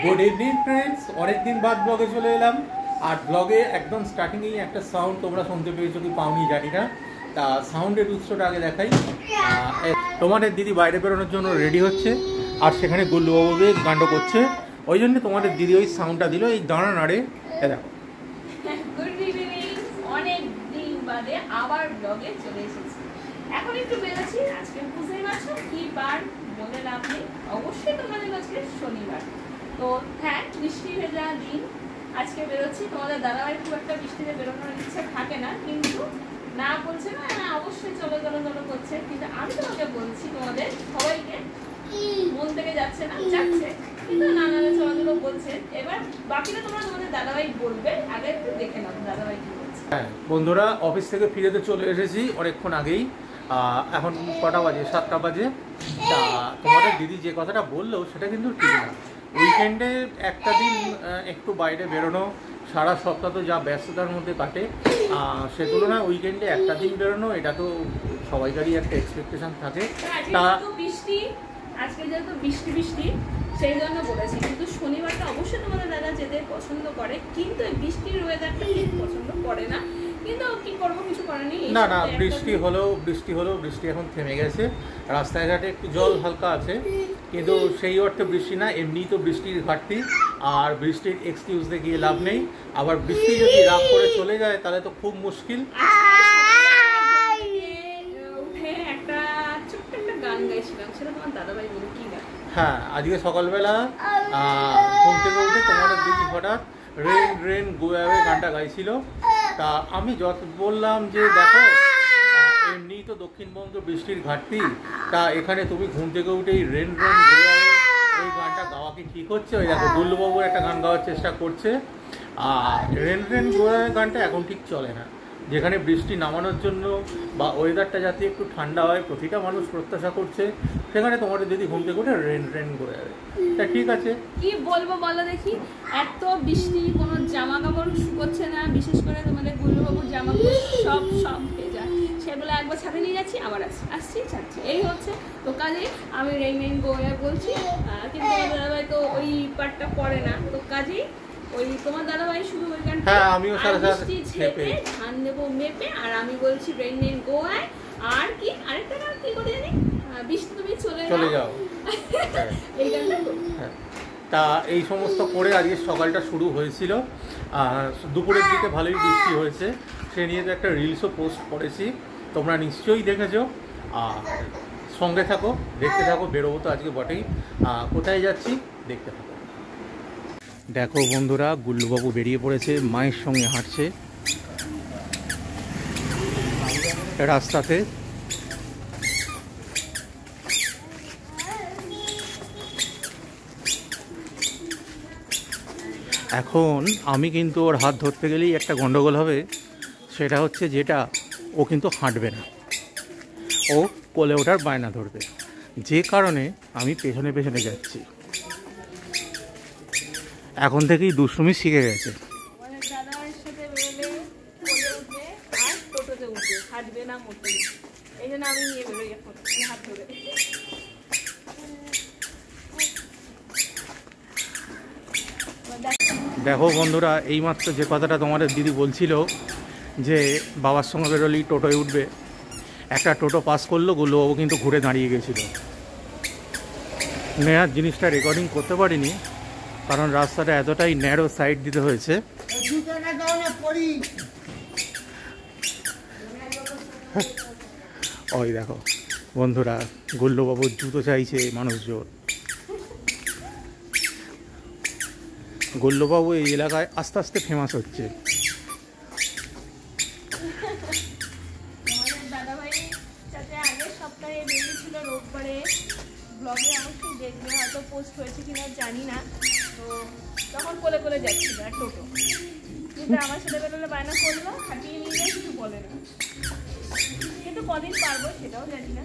Good evening friends, অনেকদিন বাদ ব্লগে চলে এলাম। আর ব্লগে একদম স্টার্টিংয়েই একটা সাউন্ড তোমরা শুনতে পেয়েছো কি পাওনি জানি না। তা সাউন্ডের উৎসটা আগে দেখাই। তোমাদের দিদি বাইরে বেরোনোর জন্য রেডি হচ্ছে, আর সেখানে গুল্লুবাবুকে গান্ড করছে, ওই জন্য তোমাদের দিদি ওই সাউন্ডটা দিল। এই দাঁড়া নাড়ে দেখো। গুড ইভিনিং, অনেক দিন বাদে আবার ব্লগে চলে এসেছি। এখন একটু বেরোচ্ছি, আজকে বুঝতেই পারছো কি বার বলে লাভ নেই, অবশ্যই তোমাদের আজকে শনিবার। তো হ্যাঁ, বৃষ্টি ভেজা দিন আজকে বেরোচ্ছি। তোমাদের দাদাভাই খুব একটা বৃষ্টিতে বেরোনোর ইচ্ছে থাকে না, কিন্তু না বলছে না, হ্যাঁ অবশ্যই চলো চলো চলো করছে। কিন্তু আমি তোমাকে বলছি, তোমাদের সবাইকে মন থেকে যাচ্ছে না, যাচ্ছে কিন্তু না না চলো চলো বলছে। এবার বাকিটা তোমরা তোমাদের দাদাভাই বলবে, আগে একটু দেখে নাও দাদাভাই কি বলছে। হ্যাঁ বন্ধুরা, অফিস থেকে ফিরে চলে এসেছি অনেকক্ষণ আগেই। এখন কটা বাজে? 7টা বাজে। তা তোমাদের দিদি যে কথাটা বললো সেটা কিন্তু ঠিক না। উইকেন্ডে একটা দিন একটু বাইরে বেরোনো, সারা সপ্তাহ তো যা ব্যস্ততার মধ্যে কাটে, সে তুলনায় উইকেন্ডে একটা দিন বেরোনো, এটা তো সবাইকারই একটা এক্সপেকটেশন থাকে। তা বৃষ্টি, আজকে যেহেতু বৃষ্টি বৃষ্টি সেই জন্য বলেছি, কিন্তু শনিবারটা অবশ্যই তোমাদের দাদা যেতে পছন্দ করে, কিন্তু এই বৃষ্টির ওয়েদারটা পছন্দ করে না। কিন্তু কি করবো, কিছু করার নেই। না না, বৃষ্টি হলেও বৃষ্টি এখন থেমে গেছে। রাস্তাঘাটে একটু জল হালকা আছে, কিন্তু সেই অর্থে বৃষ্টি না, এমনিই তো বৃষ্টির ঘাটতি। আর বৃষ্টির এক্সকিউজ দেখিয়ে লাভ নেই। আবার বৃষ্টি যদি রাগ করে চলে যায় তাহলে তো খুব মুশকিল। উঠে একটা ছোট্ট একটা গান গাইছিলাম, সেটা তোমার দাদাভাই বলে কি গান? হ্যাঁ, আজকে সকালবেলা ঘুম থেকে উঠে তোমাদের দিদি হঠাৎ রেন রেন গো অ্যাওয়ে গানটা গাইছিল। তা আমি বললাম যে দেখো, এমনি তো দক্ষিণবঙ্গে বৃষ্টির ঘাটতি, তা এখানে তুমি ঘুম থেকে উঠে এই রেন রেন গো অ্যাওয়ে এই গানটা গাওয়া কি ঠিক হচ্ছে? ওই দেখো গুল্লুবাবু একটা গান গাওয়ার চেষ্টা করছে। আর রেন রেন গো অ্যাওয়ে গানটা এখন ঠিক চলে না। যেখানে বৃষ্টি নামানোর জন্য বা ওয়েদারটা যাতে একটু ঠান্ডা হয় প্রতিটা মানুষ প্রত্যাশা করছে, সেখানে তোমাদের যদি ঘুম থেকে উঠে রেন রেন করে যাবে, তা ঠিক আছে। কি বলবো বলো দেখি, এত বৃষ্টি, কোনো জামা কাপড় শুকোচ্ছে না, বিশেষ করে তোমাদের গুল্লুবাবুর জামা কাপড় সব ভেজা, সেগুলো একবার ছাদে নিয়ে যাচ্ছি, আবার আসছি ছাড়ছি, এই হচ্ছে। তো কাজে আমি রেন রেন গোয়া বলছি, কিন্তু তোমার দাদাভাই তো ওই পার্টটা করে না। তো কাজেই ওই তোমার দাদাভাই শুধু ওই গানটা, হ্যাঁ আমিও বৃষ্টি ঝেপে ধান দেবো মেপে, আর আমি বলছি রেন রেন গোয়ায়। আর কি আরেকটা গান কি করে জানি, বৃষ্টি তুমি চলে যাও, এই গানটা। হ্যাঁ, তা এই সমস্ত করে আজকে সকালটা শুরু হয়েছিল। দুপুরের দিকে ভালোই বৃষ্টি হয়েছে, সে নিয়ে তো একটা রিলসও পোস্ট করেছি, তোমরা নিশ্চয়ই দেখেছো। আর সঙ্গে থাকো, দেখতে থাকো, বেরোবো তো আজকে বটেই। কোথায় যাচ্ছি দেখতে থাকো। দেখো বন্ধুরা, গুল্লুবাবু বেরিয়ে পড়েছে, মায়ের সঙ্গে হাঁটছে রাস্তাতে। এখন আমি কিন্তু ওর হাত ধরতে গেলেই একটা গন্ডগোল হবে। সেটা হচ্ছে যেটা, ও কিন্তু হাঁটবে না, ও কোলে ওঠার বায়না ধরবে, যে কারণে আমি পেছনে পেছনে যাচ্ছি। এখন থেকেই দুষ্টুমি শিখে গেছে। দাদার সাথে বেরোলে কোলে উঠবে আর টোটোতে উঠবে, হাঁটবে না মোটেই। এই জন্য আমি নিয়ে বেরোই এখন হাত ধরে। দেখো বন্ধুরা, এইমাত্র যে কথাটা তোমাদের দিদি বলছিল যে বাবার সঙ্গে বেরোলেই টোটোয় উঠবে, একটা টোটো পাস করলো, গুল্লুবাবু কিন্তু ঘুরে দাঁড়িয়ে গেছিল। নেয়ার জিনিসটা রেকর্ডিং করতে পারিনি, কারণ রাস্তাটা এতটাই ন্যারো সাইড দিতে হয়েছে। ওই দেখো বন্ধুরা, গুল্লুবাবুর জুতো চাইছে মানুষজন। গুল্লুবাবু এই এলাকায় আস্তে আস্তে ফেমাস হচ্ছে। দাদাভাই সাথে আগের সপ্তাহে বেরিয়েছিল রোববারে, ব্লগে অবশ্যই দেখবে, হয়তো পোস্ট হয়েছে কিনা জানি না। তো তখন কোলে কোলে যাচ্ছিল আর টোটো, কিন্তু আমার সাথে বেরোলে বায়না করলো, হাঁটিয়ে নিয়ে যায়, কিছু বলে না। কিন্তু কদিন পারবো সেটাও জানি না।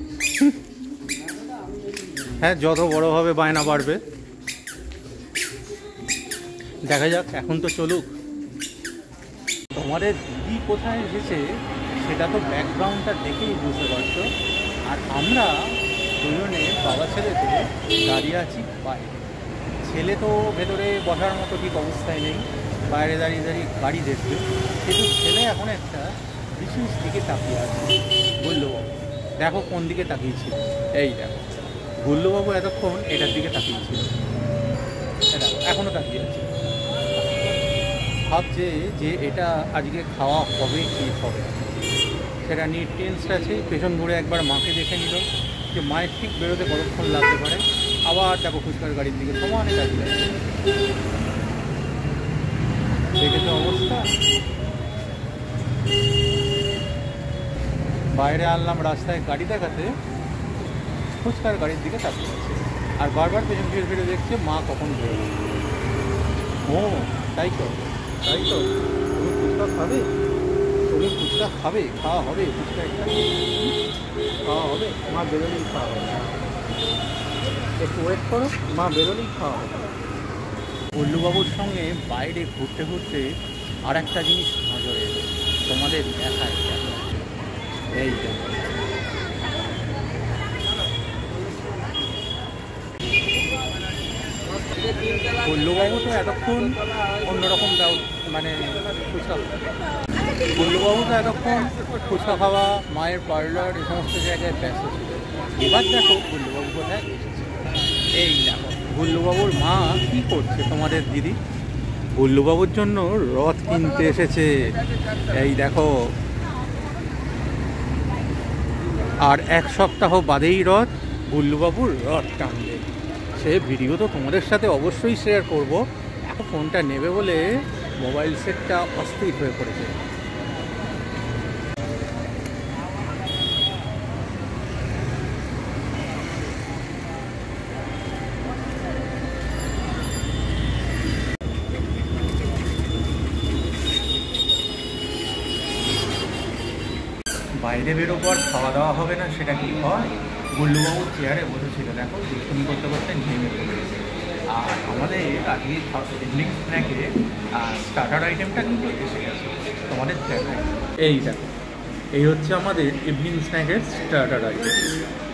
হ্যাঁ, যত বড় হবে বায়না বাড়বে, দেখা যাক। এখন তো চলুক। তোমাদের দিদি কোথায় এসেছে সেটা তো ব্যাকগ্রাউন্ডটা দেখেই বুঝতে পারছো। আর আমরা দুজনে বাবা ছেলেতে দাঁড়িয়ে আছি বাইরে। ছেলে তো ভেতরে বসার মতো ঠিক অবস্থায় নেই, বাইরে দাঁড়িয়ে দাঁড়িয়ে গাড়ি দেখবে, কিন্তু ছেলে এখন একটা বিশেষ দিকে তাকিয়ে আছে। গুল্লুবাবু দেখো কোন দিকে তাকিয়েছিল, এই দেখো গুল্লুবাবু এতক্ষণ এটার দিকে তাকিয়েছিল, দেখো এখনও তাকিয়ে আছে, ভাবছে যে এটা আজকে খাওয়া হবে কি হবে। সেটা নিয়ে টেন্স আছে, পেছন ঘুরে একবার মাকে দেখে নিল যে মায়ের ঠিক বেরোতে কতক্ষণ লাগতে পারে। আবার দেখো ফুচকার গাড়ির দিকে সমানে তাকিয়ে আছে। দেখেছো অবস্থা? বাইরে আনলাম রাস্তায় গাড়ি দেখাতে, ফুচকার গাড়ির দিকে তাকিয়ে আছে আর বারবার পেছন ফিরে ফিরে দেখছে মা কখন বেরোবে। ও তাই তো, তাই তো, তুমি ফুচকা খাবে, তুমি ফুচকা খাবে, খাওয়া হবে, ফুচকা একটা খাওয়া হবে, মা বেরোলেই খাওয়া হবে, একটু ওয়েট করো, মা বেরোলেই খাওয়া হবে। গুল্লুবাবুর সঙ্গে বাইরে ঘুরতে ঘুরতে আর একটা জিনিস নজরে এলো, তোমাদের দেখায় এই দেখো। গুল্লুবাবু তো এতক্ষণ অন্যরকম মানে ফুচকা, গুল্লুবাবু তো এতক্ষণ ফুচকা খাওয়া, মায়ের পার্লার, এই সমস্ত জায়গায় ব্যস্ত ছিল। এবার দেখো গুল্লুবাবু কোথায় এসেছে, এই দেখো গুল্লুবাবুর মা কি করছে তোমাদের দিদি, গুল্লুবাবুর জন্য রথ কিনতে এসেছে, এই দেখো। আর এক সপ্তাহ বাদেই রথ, গুল্লুবাবুর রথ টানবে, সে ভিডিও তো তোমাদের সাথে অবশ্যই শেয়ার করব। এখন ফোনটা নেবে বলে মোবাইল সেটটা অস্থির হয়ে পড়েছে। বাইরে বেরোবো আর খাওয়া দাওয়া হবে না, সেটা কি হয়? গুল্লুবাবু চেয়ারে বসেছিল, দেখো দুষ্টুমি করতে করতে নেমে পড়েছে। আর আমাদের আজকে ইভিনিং স্ন্যাকে স্টার্টার আইটেমটা কিন্তু এসে গেছে, তোমাদের দেখায়। এই দেখো, এই হচ্ছে আমাদের ইভিনিং স্ন্যাকের স্টার্টার আইটেম,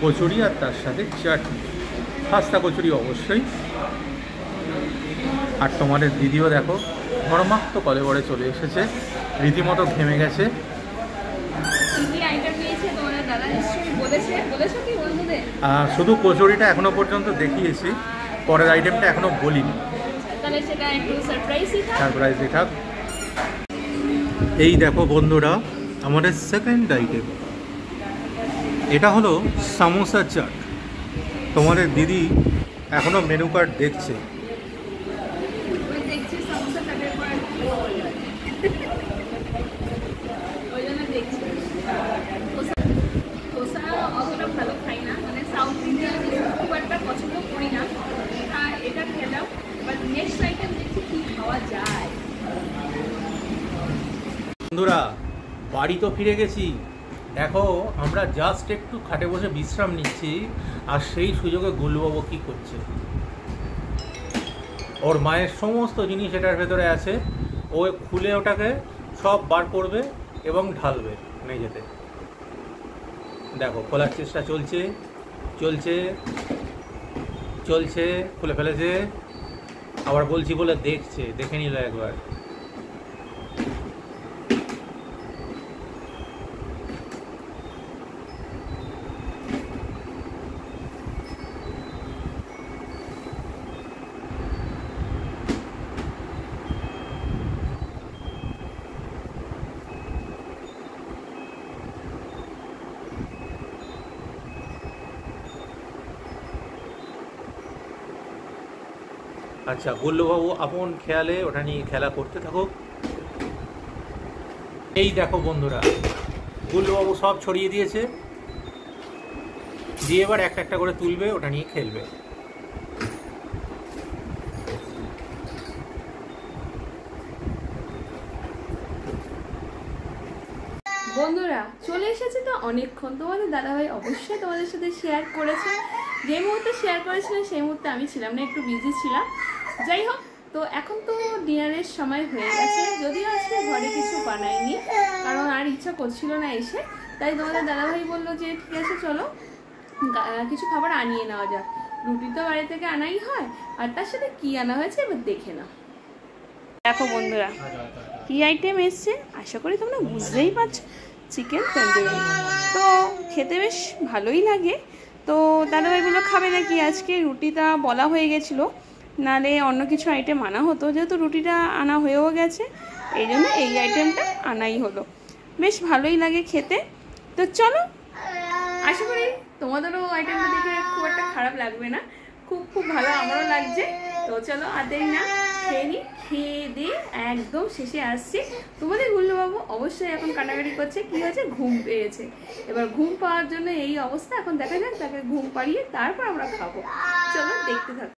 কচুরি আর তার সাথে চাটনি, খাস্তা কচুরি অবশ্যই। আর তোমাদের দিদিও দেখো ঘরমাক্ত কলেবরে চলে এসেছে, রীতিমতো ঘেমে গেছে। শুধু কচুরিটা এখনো পর্যন্ত দেখিয়েছি, পরের আইটেমটা এখনো বলিনি, সারপ্রাইজই থাক। এই দেখো বন্ধুরা আমাদের সেকেন্ড আইটেম, এটা হলো সামোসা চাট। তোমাদের দিদি এখনো মেনু কার্ড দেখছে। বন্ধুরা বাড়ি তো ফিরে গেছি, দেখো আমরা জাস্ট একটু খাটে বসে বিশ্রাম নিচ্ছি, আর সেই সুযোগে গুল্লুবাবু কী করছে, ওর মায়ের সমস্ত জিনিস এটার ভেতরে আছে, ও খুলে ওটাকে সব বার করবে এবং ঢালবে মেঝেতে। দেখো খোলার চেষ্টা চলছে চলছে চলছে, খুলে ফেলেছে, আবার বলছি বলে দেখছে, দেখে নিল একবার। আচ্ছা গুল্লুবাবু আপন খেয়ালে ওটা নিয়ে খেলা করতে থাকুক। এই দেখো বন্ধুরা গুল্লুবাবু সব ছড়িয়ে দিয়েছে, দিয়ে এবার একটা একটা করে তুলবে, ওটা নিয়ে খেলবে। বন্ধুরা চলে এসেছে তো অনেকক্ষণ, তোমাদের দাদাভাই অবশ্যই তোমাদের সাথে শেয়ার করেছে, যে মুহূর্তে শেয়ার করেছিলেন সেই মুহূর্তে আমি ছিলাম না, একটু বিজি ছিলাম। যাই হোক, তো এখন তো ডিনারের সময় হয়ে গেছে, যদিও আজকে ঘরে কিছু বানাইনি, কারণ আর ইচ্ছা করছিল না এসে, তাই তোমাদের দাদাভাই বললো যে ঠিক আছে চলো কিছু খাবার আনিয়ে নেওয়া যাক। রুটি তো বাড়ি থেকে আনাই হয়, আর তার সাথে কি আনা হয়েছে এবার দেখে নাও। দেখো বন্ধুরা কি আইটেম এসছে, আশা করি তোমরা বুঝতেই পারছো, চিকেন তন্দুরি। তো খেতে বেশ ভালোই লাগে। তো দাদাভাইগুলো খাবে নাকি আজকে, রুটিটা বলা হয়ে গেছিলো, নাহলে অন্য কিছু আইটেম আনা হতো, যেহেতু রুটিটা আনা হয়েও গেছে এই জন্য এই আইটেমটা আনাই হলো। বেশ ভালোই লাগে খেতে। তো চলো, আশা করি তোমাদেরও আইটেমটা দেখে খুব একটা খারাপ লাগবে না, খুব ভালো আমারও লাগছে। তো চলো আর দেরি না, খেয়ে নিই, খেয়ে দিয়ে একদম শেষে আসছি। তোমাদের গুল্লু বাবু অবশ্যই এখন কাটাকাটি করছে, কি হয়েছে, ঘুম পেয়েছে। এবার ঘুম পাওয়ার জন্য এই অবস্থা, এখন দেখা যাক তাকে ঘুম পাড়িয়ে তারপর আমরা খাবো। চলো দেখতে থাকো।